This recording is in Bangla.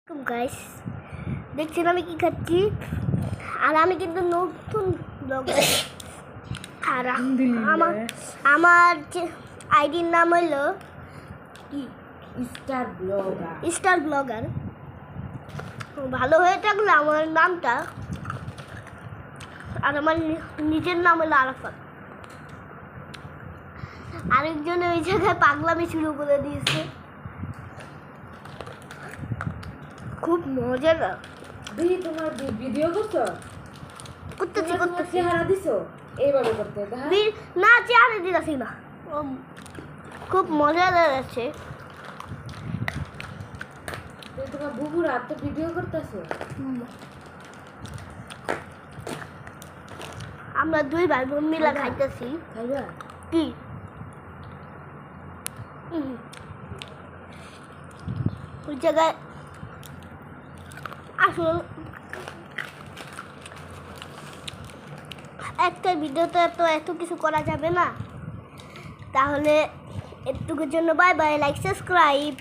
গাইস দেখছেন আমি কি খাচ্ছি, আর আমি কিন্তু নতুন ব্লগার। আর আমার যে আইডির নাম হলো কি স্টার ব্লগার। ভালো হয়ে থাকলে আমার নামটা, আর আমার নিজের নাম হলো আরাফাত। আরেকজনে ওই জায়গায় পাগলামি শুরু করে দিয়েছে, খুব মজা না। তোমার ভিডিও করছো? করতেছি চেহারা দিছো এইভাবে করতে না, চেহারা দিতেছি না, খুব মজা লাগছে। তোমার বুবুরা তো ভিডিও করতেছে। আমরা দুই ভাই বোন মিলা খাইতেছি। খাইবা কি ওই জায়গায় আসল একটা ভিডিওতে তো এত কিছু করা যাবে না, তাহলে এটুকুর জন্য বাই বাই, লাইক সাবস্ক্রাইব।